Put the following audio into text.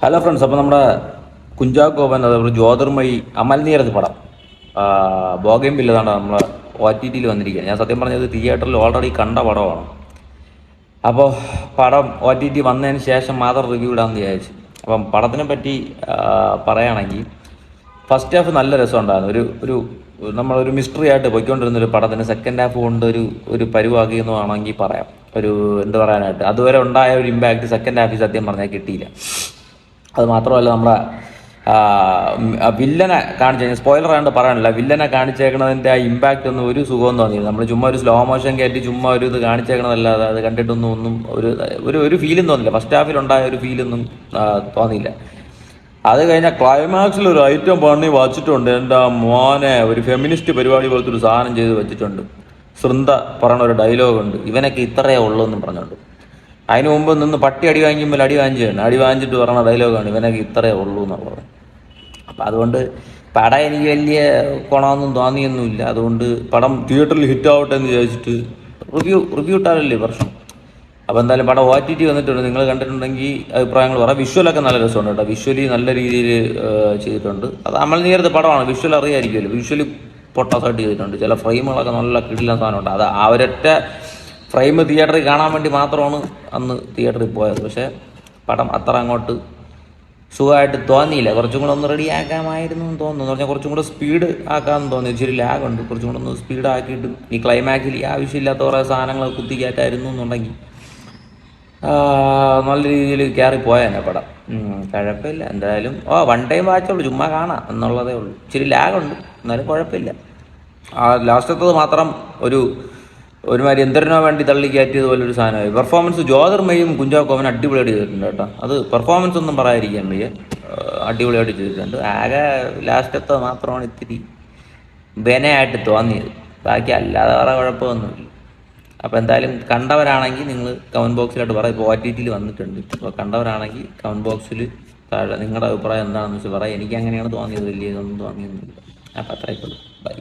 Hello friends, അപ്പോൾ നമ്മുടെ കുഞ്ചാക്കോ ബോബൻ അതേപോലെ ജ്യോതിർമയി അമൽനീരത് പടം ബോഗൻവില്ല നമ്മളെ OTT വന്നിരിക്കുക. ഞാൻ സത്യം പറഞ്ഞത് തിയേറ്ററിൽ ഓൾറെഡി കണ്ട പടമാണ്. അപ്പോൾ പടം OTT വന്നതിന് ശേഷം മാത്രം റിവ്യൂ ഇടാമെന്ന് വിചാരിച്ചു. അപ്പം പടത്തിനെ പറ്റി പറയുകയാണെങ്കിൽ ഫസ്റ്റ് ഹാഫ് നല്ല രസമുണ്ടായിരുന്നു. ഒരു ഒരു നമ്മളൊരു മിസ്റ്ററി ആയിട്ട് പോയിക്കൊണ്ടിരുന്നൊരു പടത്തിന് സെക്കൻഡ് ഹാഫ് കൊണ്ട് ഒരു പരുവാക്കി എന്ന് വേണമെങ്കിൽ പറയാം. ഒരു എന്ത് പറയാനായിട്ട് അതുവരെ ഉണ്ടായ ഒരു ഇമ്പാക്റ്റ് സെക്കൻഡ് ഹാഫിൽ സത്യം പറഞ്ഞാൽ കിട്ടിയില്ല. അത് മാത്രമല്ല, നമ്മുടെ വില്ലനെ കാണിച്ചു, സ്പോയിലർ ആയതുകൊണ്ട് പറയാനില്ല, വില്ലനെ കാണിച്ചേക്കണതിൻ്റെ ആ ഇമ്പാക്റ്റ് ഒന്നും ഒരു സുഖമൊന്നും തോന്നിയില്ല. നമ്മൾ ചുമ്മാ ഒരു സ്ലോ മോഷൻ കയറ്റി ചുമ്മാ ഒരു ഇത് കാണിച്ചേക്കണതല്ലാതെ അത് കണ്ടിട്ടൊന്നും ഒരു ഫീലും തോന്നില്ല. ഫസ്റ്റ് ഹാഫിലുണ്ടായ ഒരു ഫീലൊന്നും തോന്നിയില്ല. അത് കഴിഞ്ഞാൽ ക്ലൈമാക്സിൽ ഒരു ഐറ്റം പണി വച്ചിട്ടുണ്ട്. എൻ്റെ മോനെ, ഒരു ഫെമിനിസ്റ്റ് പരിപാടി പോലത്തെ ഒരു സാധനം ചെയ്ത് വെച്ചിട്ടുണ്ട്. സൃന്ദ പറയണ ഒരു ഡയലോഗുണ്ട്, ഇവനൊക്കെ ഇത്രയേ ഉള്ളൂ എന്നും പറഞ്ഞുകൊണ്ട്. അതിന് മുമ്പ് നിന്ന് പട്ടി അടി വാങ്ങിക്കുമ്പോൾ അടി വാങ്ങിച്ചിട്ട് പറഞ്ഞ ഡയലോഗാണ്, ഇവനൊക്കെ ഇത്രയേ ഉള്ളൂ എന്നാണ് പറഞ്ഞത്. അപ്പം അതുകൊണ്ട് പടം എനിക്ക് വലിയ ഗുണമൊന്നും തോന്നിയൊന്നുമില്ല. അതുകൊണ്ട് പടം തിയേറ്ററിൽ ഹിറ്റ് ആവട്ടെ എന്ന് വിചാരിച്ചിട്ട് റിവ്യൂ ഇട്ടാലല്ലേ പ്രശ്നം. അപ്പോൾ എന്തായാലും പടം OTT വന്നിട്ടുണ്ട്. നിങ്ങൾ കണ്ടിട്ടുണ്ടെങ്കിൽ അഭിപ്രായങ്ങൾ പറയാം. വിഷ്വലൊക്കെ നല്ല രസമുണ്ട് കേട്ടോ. വിഷ്വലി നല്ല രീതിയിൽ ചെയ്തിട്ടുണ്ട്. അത് അമൽനീരത് പടമാണ്, വിഷ്വൽ അറിയാമായിരിക്കുമല്ലോ. വിഷ്വലി പൊട്ടാസായിട്ട് ചെയ്തിട്ടുണ്ട്. ചില ഫ്രെയിമുകളൊക്കെ നല്ല കിടിലൻ സാധനമുണ്ട്. അത് ആ ഒരൊറ്റ ഫ്രെയിം തിയേറ്ററിൽ കാണാൻ വേണ്ടി മാത്രമാണ് അന്ന് തിയേറ്ററിൽ പോയത്. പക്ഷേ പടം അത്ര അങ്ങോട്ട് സുഖമായിട്ട് തോന്നിയില്ല. കുറച്ചും കൂടെ ഒന്ന് റെഡി ആക്കാമായിരുന്നു എന്ന് തോന്നുന്നു. എന്ന് പറഞ്ഞാൽ കുറച്ചും കൂടെ സ്പീഡ് ആക്കാമെന്ന് തോന്നി. ഇച്ചിരി ലാഗുണ്ട്. കുറച്ചും കൂടെ ഒന്ന് സ്പീഡ് ആക്കിയിട്ട് ഈ ക്ലൈമാക്സിൽ ഈ ആവശ്യമില്ലാത്ത കുറേ സാധനങ്ങൾ കുത്തിക്കയറ്റായിരുന്നു എന്നുണ്ടെങ്കിൽ നല്ല രീതിയിൽ കയറി പോയേനെ പടം. കുഴപ്പമില്ല. എന്തായാലും വൺ ടൈം വാച്ചുള്ളൂ, ചുമ്മാ കാണാം എന്നുള്ളതേ ഉള്ളൂ. ഇച്ചിരി ലാഗുണ്ട്, എന്നാലും കുഴപ്പമില്ല. ലാസ്റ്റത്തത് മാത്രം ഒരുമാതിരി എന്തരനോ വേണ്ടി തള്ളി കയറ്റിയതുപോലെ ഒരു സാധനമായി. പെർഫോമൻസ് ജ്യോതിർമയും കുഞ്ചാക്കോവൻ അടിപൊളിയായിട്ട് ചെയ്തിട്ടുണ്ട് കേട്ടോ. അത് പെർഫോമൻസ് ഒന്നും പറയാതിരിക്കാൻ വയ്യ, അടിപൊളിയായിട്ട് ചെയ്തിട്ടുണ്ട്. ആകെ ലാസ്റ്റത്തെ മാത്രമാണ് ഇത്തിരി ബെനയായിട്ട് തോന്നിയത്. ബാക്കി അല്ലാതെ വേറെ കുഴപ്പമൊന്നുമില്ല. അപ്പോൾ എന്തായാലും കണ്ടവരാണെങ്കിൽ നിങ്ങൾ കമൻറ്റ് ബോക്സിലായിട്ട് പറയാം. ഇപ്പോൾ OTT വന്നിട്ടുണ്ട്. അപ്പോൾ കണ്ടവരാണെങ്കിൽ കമൻറ്റ് ബോക്സിൽ താഴെ നിങ്ങളുടെ അഭിപ്രായം എന്താണെന്ന് വെച്ചാൽ പറയാം. എനിക്ക് അങ്ങനെയാണ് തോന്നിയത്, വലിയ ഇതൊന്നും തോന്നിയൊന്നുമില്ല. അപ്പോൾ അത്രയൊക്കെ ഉള്ളൂ. ബൈ.